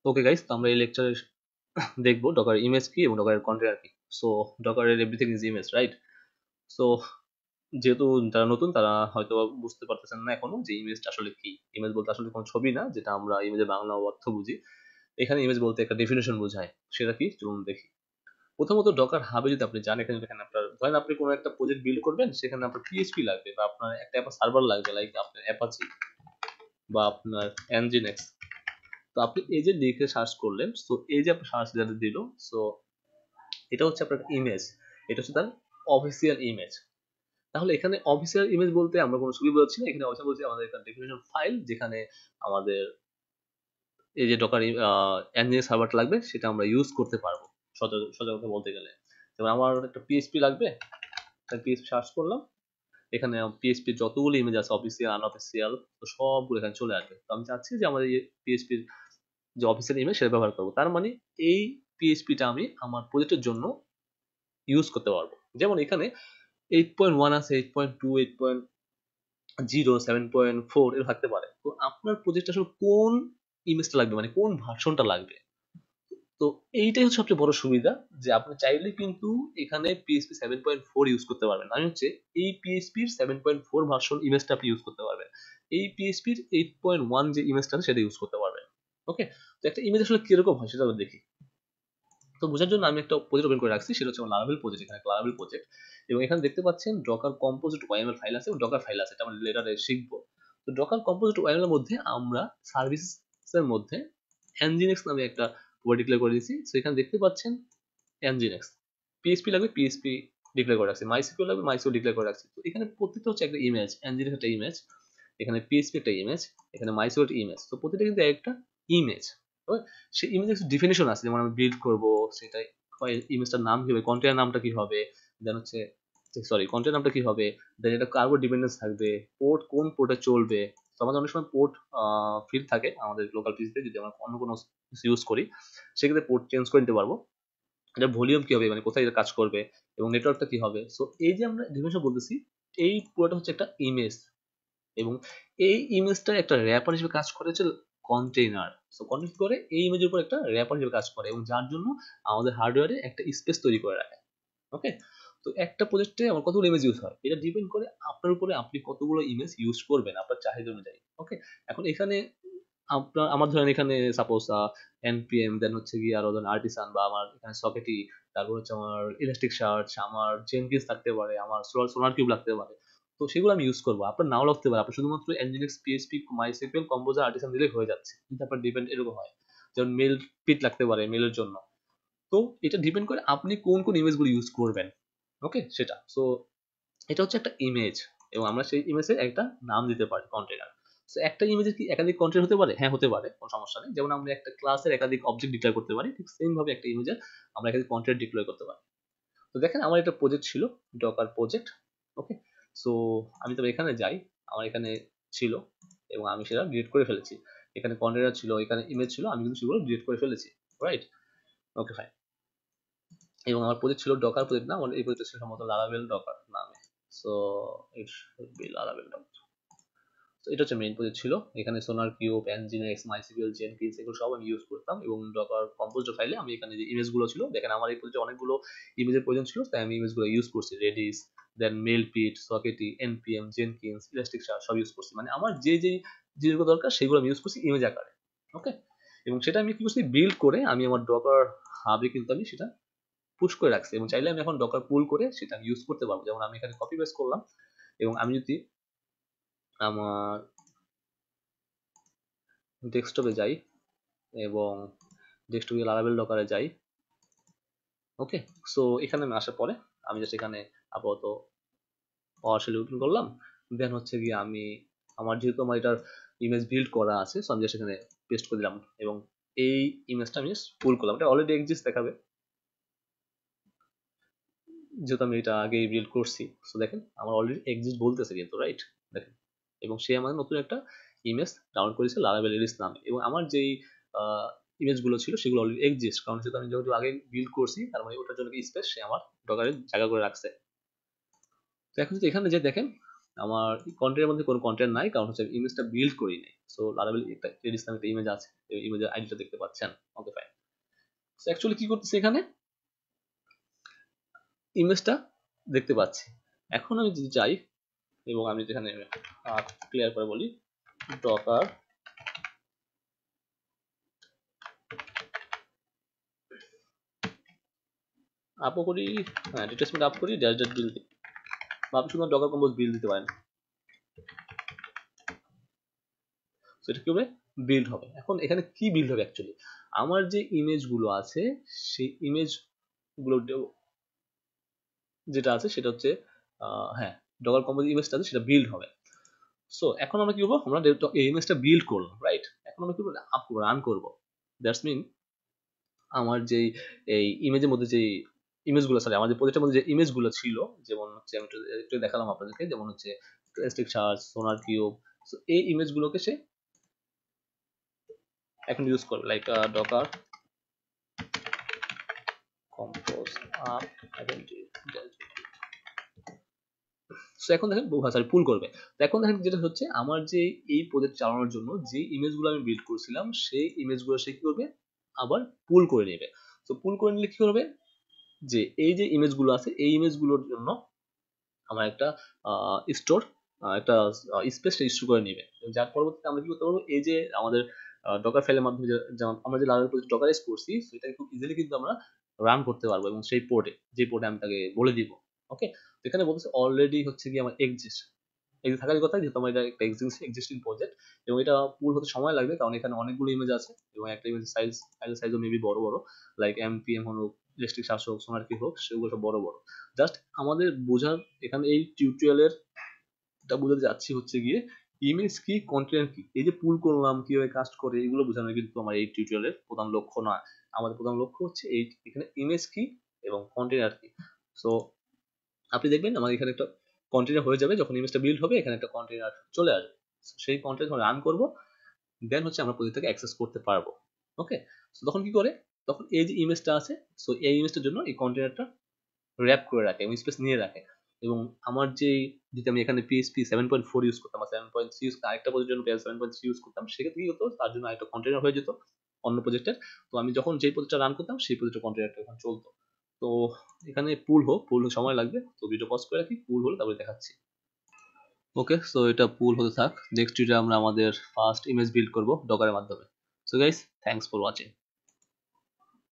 Okay guys, তো আমরা এই লেকচারে দেখবো ডকার ইমেজ কি এবং ডকারের কন্টেনার কি। সো ডকারের everything is image, right? So যেহেতু যারা নতুন তারা হয়তো বুঝতে পারতেছেন না এখনো যে ইমেজটা আসলে কি। ইমেজ বলতে আসলে কোনো ছবি না, যেটা আমরা ইমেজের বাংলা অর্থ বুঝি। এখানে ইমেজ বলতে একটা ডেফিনেশন বোঝায়, সেটা কি চলুন দেখি। প্রথমত ডকার হাবে যদি আপনি জানেন, এখানে দেখেন আপনার ধরেন আপনি কোনো একটা প্রজেক্ট বিল্ড করবেন, সেখানে আপনার পিএইচপি লাগবে বা আপনার একটা সার্ভার লাগবে, লাইক আপনার অ্যাপাচি বা আপনার এনজিনেক্স। তো আপনি এই যে লিখে সার্চ করলেন, সো এই যে আপনার সার্চ রেজাল্ট দিল, সো এটা হচ্ছে আপনার ইমেজ, এটা হচ্ছে তার অফিসিয়াল ইমেজ। তাহলে এখানে অফিসিয়াল ইমেজ বলতে আমরা কোনো ছবি বোঝাচ্ছি না, এখানে অফিসিয়াল বলতে আমাদের একটা ডেফিনেশন ফাইল, যেখানে আমাদের এই যে ডকার এনজিন সার্ভারটা লাগবে সেটা আমরা ইউজ করতে পারবো। সোজা কথা বলতে গেলে, যেমন আমার একটা পিএইচপি লাগবে, তাই পিএইচপি সার্চ করলাম, এখানে পিএইচপি যতগুলো ইমেজ আছে অফিসিয়াল আনঅফিসিয়াল, তো সবগুলো এখানে চলে আসবে। তো আমি চাচ্ছি যে আমাদের পিএইচপির যে অফিসিয়াল ইমেজ সেটা ব্যবহার করবো, তার মানে এই পিএইচপিটা আমি আমার প্রজেক্টের জন্য ইউজ করতে পারবো। যেমন এখানে 8.1 আছে, 8.2, 8.0, 7.4 এর থাকতে পারে। তো আপনার প্রজেক্ট আসলে কোন ইমেজটা লাগবে, মানে কোন ভার্সনটা লাগবে। তো এইটাই হচ্ছে সবচেয়ে বড় সুবিধা, যে আপনি চাইলে কিন্তু এখানে পিএইচপি 7.4 ইউজ করতে পারবেন। আমি হচ্ছে এই পিএইচপির 7.4 ভার্সন ইমেজটা আপনি ইউজ করতে পারবেন, এই পিএইচপির 8.1 যে ইমেজটা আছে সেটা ইউজ করতে পারবেন। ওকে, তো একটা ইমেজ আসলে কিরকম হয় সেটা আমরা দেখি। তো বোঝার জন্য আমি একটা প্রজেক্ট ওপেন করে রাখছি, সেটা হচ্ছে আমার লারাভেল প্রজেক্ট। এখানে একটা লারাভেল প্রজেক্ট, এবং এখানে দেখতে পাচ্ছেন ডকার কম্পোজিট ওয়াইএমএল ফাইল আছে এবং ডকার ফাইল আছে, এটা আমরা লেটারে শিখবো। তো ডকার কম্পোজিট ওয়াইএমএল এর মধ্যে আমরা সার্ভিসের মধ্যে nginx নামে একটা ওয়ার্ড ডিক্লেয়ার করে দিয়েছি। সো এখানে দেখতে পাচ্ছেন nginx, পিএইচপি লাগবে পিএইচপি ডিক্লেয়ার করে রাখছি, মাইসিকিউএল লাগবে মাইসিকিউএল ডিক্লেয়ার করে রাখছি। তো এখানে প্রত্যেকটা হচ্ছে একটা ইমেজ, nginx একটা ইমেজ, এখানে পিএইচপি একটা ইমেজ, এখানে মাইসিকিউএল একটা ইমেজ। তো প্রত্যেকটা কিন্তু একটা ইমেজ। সেই ইমেজের ডিফিনিশন আছে, যেমন আমি বিল্ড করব সেটাই ইমেজটার নাম কি হবে, কন্টেনার নামটা কি হবে, দেন হচ্ছে সরি কন্টেনার নামটা কি হবে, দেন এটা কার উপর ডিপেন্ডেন্স থাকবে, পোর্ট কোন পোর্টে চলবে। তো আমাদের অনেক সময় পোর্ট ফিল্ড থাকে আমাদের লোকাল পিসিতে, যদি আমরা অন্য কোনো ইউজ করি সেক্ষেত্রে পোর্ট চেঞ্জ করে নিতে পারবো। এটা ভলিউম কি হবে, মানে কোথায় এটা কাজ করবে, এবং নেটওয়ার্কটা কি হবে। সো এই যে আমরা ডিফিনেশন বলতেছি, এই পুরোটা হচ্ছে একটা ইমেজ, এবং এই ইমেজটা একটা র্যাপার হিসেবে কাজ করে হচ্ছে কন্টেইনার। সো কন্টেইনার করে এই ইমেজের উপর একটা র্যাপার হিসেবে কাজ করে, এবং যার জন্য আমাদের হার্ডওয়্যারে একটা স্পেস তৈরি করে রাখে। ওকে, তো একটা প্রজেক্টে আমার কতগুলো ইমেজ ইউজ হয় এটা ডিপেন্ড করে আপনার উপরে, আপনি কতগুলো ইমেজ ইউজ করবেন আপনার চাহিদা অনুযায়ী। ওকে, এখন এখানে আপনার আমার ধরেন এখানে সাপোজ এনপিএম, দেন হচ্ছে গিয়ে আরো ধরেন আর্টিসান, বা আমার এখানে সকেটি, তারপর হচ্ছে আমার ইলাস্টিক সার্চ, আমার জেনকিন্স থাকতে পারে, আমার সোলার কিউব লাগতে পারে। তো সেগুলো আমি ইউজ করবো, আপনার নাও লাগতে পারে, আপনার শুধুমাত্র এনজিনিক্স পিএইচপি মাইসিকিউএল কম্পোজার আর্টিসান দিলেই হয়ে যাচ্ছে, কিন্তু আপনার ডিপেন্ড এরকম হয়। যেমন মেল পিট লাগতে পারে মেলের জন্য। তো এটা ডিপেন্ড করে আপনি কোন কোন ইমেজগুলো ইউজ করবেন। ওকে, সেটা সো এটা হচ্ছে একটা ইমেজ, এবং আমরা সেই ইমেজের একটা নাম দিতে পারি কন্টেনার। সো একটা ইমেজের কি একাধিক কন্টেনার হতে পারে? হ্যাঁ, হতে পারে, কোনো সমস্যা নেই। যেমন আমরা একটা ক্লাসের একাধিক অবজেক্ট ডিক্লেয়ার করতে পারি, ঠিক সেম ভাবে একটা ইমেজের আমরা একাধিক কন্টেনার ডিক্লেয়ার করতে পারি। তো দেখেন আমার একটা প্রজেক্ট ছিল, ডকার প্রজেক্ট। ওকে, সো আমি তবে এখানে যাই, আমার এখানে ছিল এবং আমি সেটা ডিলিট করে ফেলেছি। এখানে কন্টেনার ছিল, এখানে ইমেজ ছিল, আমি কিন্তু সেগুলো ডিলিট করে ফেলেছি, রাইট? Okay fine. এবং আমার প্রজেক্ট ছিল ডকার প্রজেক্ট, না আমার এই প্রজেক্ট ছিল সম্ভবত লারাভেল ডকার নামে। So it should be Laravel Docker. তো এটা হচ্ছে মেইন প্রজেক্ট ছিল, এখানে সোনার কিউব, nginx, মাইসিকিউএল, জেনকিন্স এগুলো সব আমি ইউজ করতাম, এবং ডকার কম্পোজিটর ফাইলে আমি এখানে যে ইমেজগুলো ছিল, দেখেন আমার এই প্রজেক্টে অনেকগুলো ইমেজের প্রয়োজন ছিল, তাই আমি ইমেজগুলো ইউজ করছি, রেডিস, দেন মেলপিট, সকেটি, npm, জেনকিন্স, ইলাস্টিক সব ইউজ করছি, মানে আমার যে যে জিনিসগুলো দরকার সেগুলো আমি ইউজ করছি ইমেজ আকারে। ওকে, এবং সেটা আমি কি করছি, বিল্ড করে আমি আমার ডকার হাবে কিন্তু আমি সেটা পুশ করে রাখছি, এবং চাইলে আমি এখন ডকার পুল করে সেটা আমি ইউজ করতে পারবো। যেমন আমি এখানে কপি পেস্ট করলাম, এবং আমি যদি আমার ডেস্কটপে যাই এবং ডেস্কটপে লারাভেল ডকারে যাই। ওকে, সো এখানে আমি আসার পরে আমি জাস্ট এখানে আপাতত পাওয়ার শেল ওপেন করলাম, দেন হচ্ছে গিয়ে আমি আমার যেহেতু আমার এটার ইমেজ বিল্ড করা আছে, সো আমি জাস্ট এখানে পেস্ট করে দিলাম, এবং এই ইমেজটা আমি পুল করলাম, এটা অলরেডি এক্সিস্ট দেখাবে যেহেতু আমি এটা আগে বিল্ড করছি। সো দেখেন আমার অলরেডি এক্সিস্ট বলতেছে কিন্তু, রাইট? দেখেন, এবং সে আমাদের নতুন একটা ইমেজ ডাউনলোড করেছে লারাভেল এলিস নামে, এবং আমার যেই ইমেজগুলো ছিল সেগুলো অলরেডি এক্সিস্ট, কারণ সেটা আমি যেহেতু আগে বিল্ড করছি, তার মানে ওটার জন্য স্পেস সে আমার ডকারে জায়গা করে রাখছে। তো এখন যদি এখানে যে দেখেন আমার কন্টেন্টের মধ্যে কোনো কন্টেন্ট নাই, কারণ হচ্ছে ইমেজটা বিল্ড করি নাই। সো লারাবেল একটা টেডিস নামে একটা ইমেজ আছে, এই ইমেজের আইডিটা দেখতে পাচ্ছেন। Okay fine. সো অ্যাকচুয়ালি কি করতেছি এখানে, ইমেজটা দেখতে পাচ্ছি। এখন আমি যদি যাই এবং আমি যেখানে ক্লিয়ার করে বলি ডকার আপও করি, হ্যাঁ ডিটেলসমেন্ট আপ করি, ড্যাশ ড্যাশ বিল দিই, বা আপনি শুধু ডকার কম্পোজ বিল দিতে পারেন। সেটা কি হবে, বিল্ড হবে। এখন এখানে কি বিল্ড হবে অ্যাকচুয়ালি, আমার যে ইমেজগুলো আছে সেই ইমেজগুলো যেটা আছে সেটা হচ্ছে হ্যাঁ ডকার কম্পোজ ইমেজটা আছে সেটা বিল্ড হবে। সো এখন আমরা কি করবো, আমরা এই ইমেজটা বিল্ড করলাম, রাইট? এখন আমরা কি করবো, আপ করবো, রান করবো। দ্যাটস মিন আমার যেই এই ইমেজের মধ্যে যে ইমেজগুলো, সরি আমাদের প্রজেক্টের মধ্যে যে ইমেজগুলো ছিল, যেমন হচ্ছে আমি একটু দেখালাম আপনাদেরকে, যেমন হচ্ছে স্টিক চার্জ, সোনার কিউব, সো এই ইমেজগুলোকে সে এখন ইউজ করে, like Docker compose up identity. So এখন দেখেন সরি পুল করবে। তো এখন দেখেন যেটা হচ্ছে, আমার যে এই প্রজেক্ট চালানোর জন্য যে ইমেজগুলো আমি বিল্ড করেছিলাম সেই ইমেজগুলো সে কি করবে, আবার পুল করে নেবে। তো পুল করে নিলে কি করবে, যে এই যে ইমেজগুলো আছে এই ইমেজগুলোর জন্য আমার একটা স্টোর, একটা স্পেস ইস্যু করে নেবে, যার পরবর্তীতে আমরা কি করতে পারবো, এই যে আমাদের ডকার ফাইলের মাধ্যমে যেমন আমরা যে লার্নার প্রজেক্ট ডকারাইজ করছি সেটাকে খুব ইজিলি কিন্তু আমরা রান করতে পারবো, এবং সেই পোর্টে যে পোর্টে আমি তাকে বলে দিব। ওকে, তো এখানে বলতেছে অলরেডি হচ্ছে কি আমার এক্সিস্ট থাকার কথা, যেহেতু আমার এটা একটা এক্সিস্টিং প্রজেক্ট, এবং এটা পুল হতে সময় লাগবে, কারণ এখানে অনেকগুলো ইমেজ আছে এবং একটা ইমেজ ফাইলের সাইজও মেবি বড় বড়, লাইক এমপিএম হোক, ইলেকট্রিক শাসক হোক, সোনার কি হোক, সেগুলো সব বড় বড়। জাস্ট আমাদের বোঝার এখানে এই টিউটোরিয়ালের এটা বোঝাতে যাচ্ছি হচ্ছে গিয়ে ইমেজ কি, কন্টেন্ট কি, এই যে পুল করলাম কিভাবে কাজ করে এগুলো বোঝানো কিন্তু আমার এই টিউটোরিয়ালের প্রধান লক্ষ্য না। আমাদের প্রধান লক্ষ্য হচ্ছে এই এখানে ইমেজ কি এবং কন্টেনার কি। সো আপনি দেখবেন আমার এখানে একটা কন্টেনার হয়ে যাবে, যখন ইমেজটা বিল্ড হবে এখানে একটা কন্টেনার চলে আসবে, সেই কন্টেন্ট রান করব, দেন হচ্ছে আমরা প্রজেক্টটাকে অ্যাক্সেস করতে পারবো। ওকে, সো তখন কি করে, তখন এই যে ইমেজটা আছে, সো এই ইমেজটার জন্য এই কন্টেনারটা র্যাপ করে রাখে এবং স্পেস নিয়ে রাখে। এবং আমার যে, যদি আমি এখানে পিএইচপি 7.4 ইউজ করতাম বা 7.3 ইউজ, আরেকটা প্রজেক্টের জন্য 7.3 ইউজ করতাম, সেক্ষেত্রে কি হতো, তার জন্য আরেকটা কন্টেনার হয়ে যেত অন্য প্রজেক্টের। তো আমি যখন যেই প্রজেক্টটা রান করতাম সেই প্রজেক্টের কন্টেনারটা এখন চলতো। তো এখানে পুল সময় লাগবে, তো ভিডিও পজ করে রাখি, পুল হলে তারপরে দেখাচ্ছি। ওকে, সো এটা পুল হতে থাক, নেক্সট ভিডিও আমরা আমাদের ফার্স্ট ইমেজ বিল্ড করব ডকারের মাধ্যমে। So guys, thanks for watching.